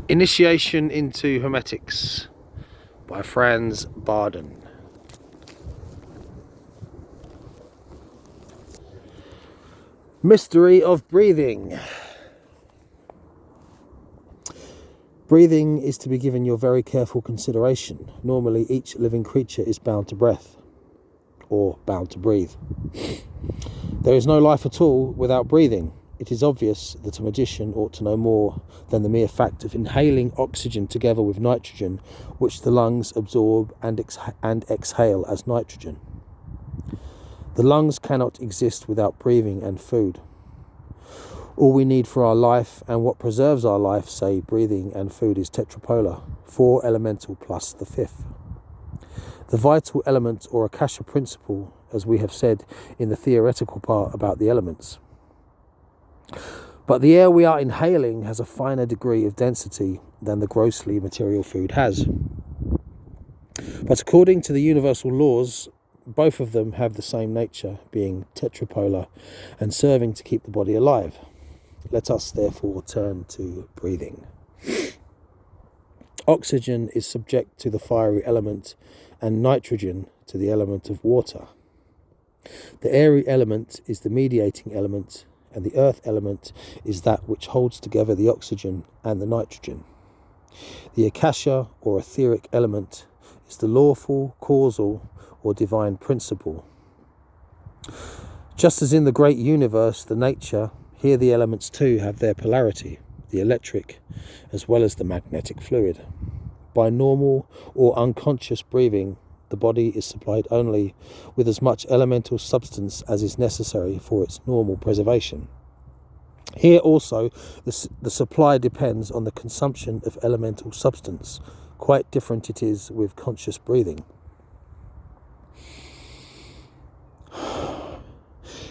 Initiation into Hermetics by Franz Barden. Mystery of breathing. Breathing is to be given your very careful consideration. Normally, each living creature is bound to breath, or bound to breathe. There is no life at all without breathing. It is obvious that a magician ought to know more than the mere fact of inhaling oxygen together with nitrogen, which the lungs absorb and exhale as nitrogen. The lungs cannot exist without breathing and food. All we need for our life and what preserves our life, say breathing and food, is tetrapolar, 4 elemental plus the 5th. The vital element, or Akasha principle, as we have said in the theoretical part about the elements. But the air we are inhaling has a finer degree of density than the grossly material food has. But according to the universal laws, both of them have the same nature, being tetrapolar and serving to keep the body alive. Let us therefore turn to breathing. Oxygen is subject to the fiery element and nitrogen to the element of water. The airy element is the mediating element, and the earth element is that which holds together the oxygen and the nitrogen. The Akasha, or etheric element, is the lawful, causal, or divine principle. Just as in the great universe, the nature, here the elements too have their polarity, the electric as well as the magnetic fluid. By normal or unconscious breathing, the body is supplied only with as much elemental substance as is necessary for its normal preservation. Here also, the supply depends on the consumption of elemental substance. Quite different it is with conscious breathing.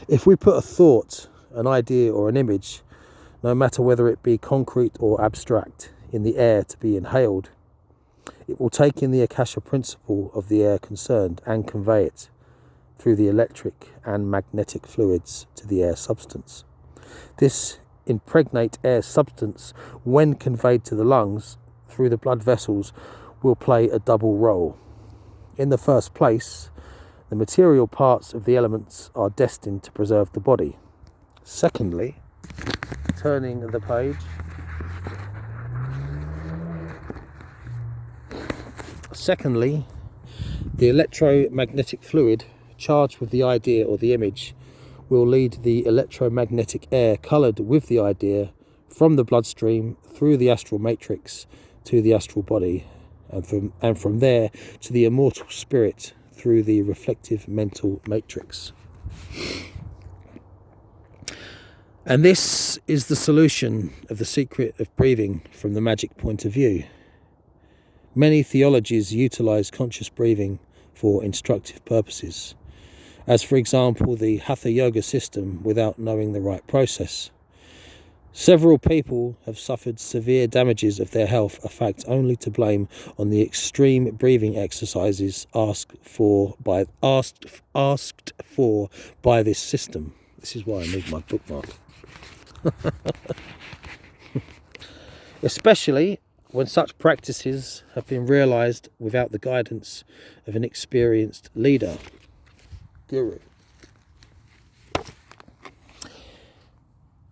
If we put a thought, an idea or an image, no matter whether it be concrete or abstract, in the air to be inhaled, it will take in the Akasha principle of the air concerned and convey it through the electric and magnetic fluids to the air substance. This impregnate air substance, when conveyed to the lungs through the blood vessels, will play a double role. In the first place, the material parts of the elements are destined to preserve the body. Secondly, turning the page, the electromagnetic fluid charged with the idea or the image will lead the electromagnetic air coloured with the idea from the bloodstream through the astral matrix to the astral body, and from there to the immortal spirit through the reflective mental matrix. And this is the solution of the secret of breathing from the magic point of view. Many theologies utilize conscious breathing for instructive purposes, as for example the Hatha Yoga system, without knowing the right process. Several people have suffered severe damages of their health, a fact only to blame on the extreme breathing exercises asked for by this system. This is why I need my bookmark. Especially when such practices have been realized without the guidance of an experienced leader, guru.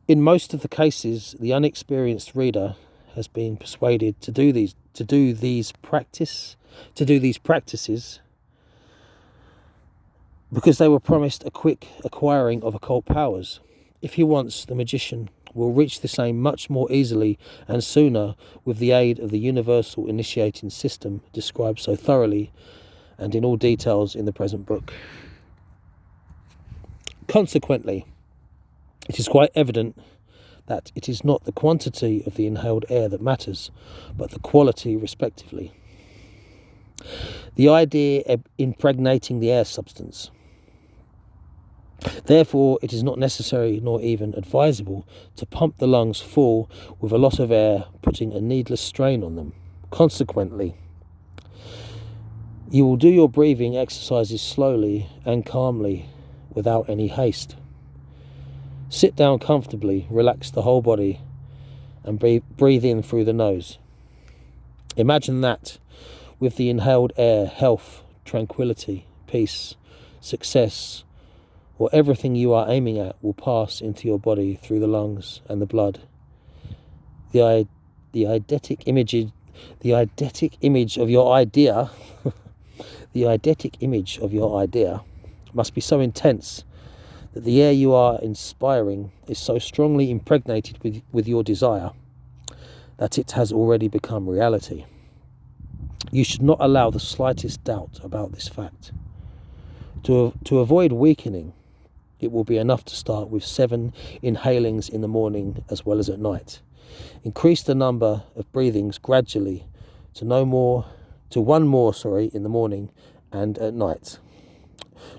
In most of the cases, the unexperienced reader has been persuaded to do these practices because they were promised a quick acquiring of occult powers. If he wants, the magician will reach the same much more easily and sooner with the aid of the universal initiating system described so thoroughly and in all details in the present book. Consequently, it is quite evident that it is not the quantity of the inhaled air that matters, but the quality respectively. The idea of impregnating the air substance. Therefore, it is not necessary nor even advisable to pump the lungs full with a lot of air, putting a needless strain on them. Consequently, you will do your breathing exercises slowly and calmly, without any haste. Sit down comfortably, relax the whole body, and breathe in through the nose. Imagine that with the inhaled air, health, tranquility, peace, success, or everything you are aiming at will pass into your body through the lungs and the blood. The eidetic image of your idea the eidetic image of your idea must be so intense that the air you are inspiring is so strongly impregnated with your desire that it has already become reality. You should not allow the slightest doubt about this fact. To avoid weakening, it will be enough to start with 7 inhalings in the morning as well as at night. Increase the number of breathings gradually to one more in the morning and at night.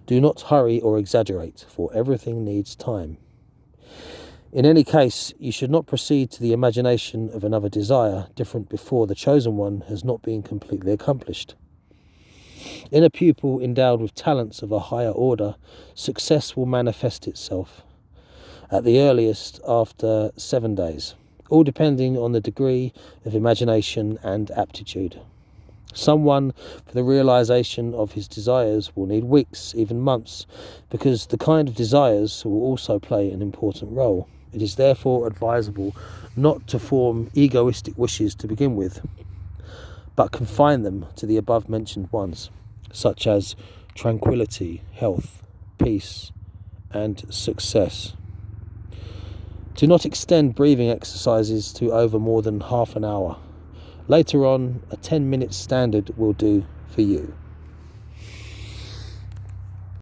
Do not hurry or exaggerate, for everything needs time. In any case, you should not proceed to the imagination of another desire different before the chosen one has not been completely accomplished. In a pupil endowed with talents of a higher order, success will manifest itself at the earliest after 7 days, all depending on the degree of imagination and aptitude. Someone, for the realization of his desires, will need weeks, even months, because the kind of desires will also play an important role. It is therefore advisable not to form egoistic wishes to begin with, but confine them to the above-mentioned ones, such as tranquility, health, peace, and success. Do not extend breathing exercises to over more than half an hour. Later on, a 10-minute standard will do for you.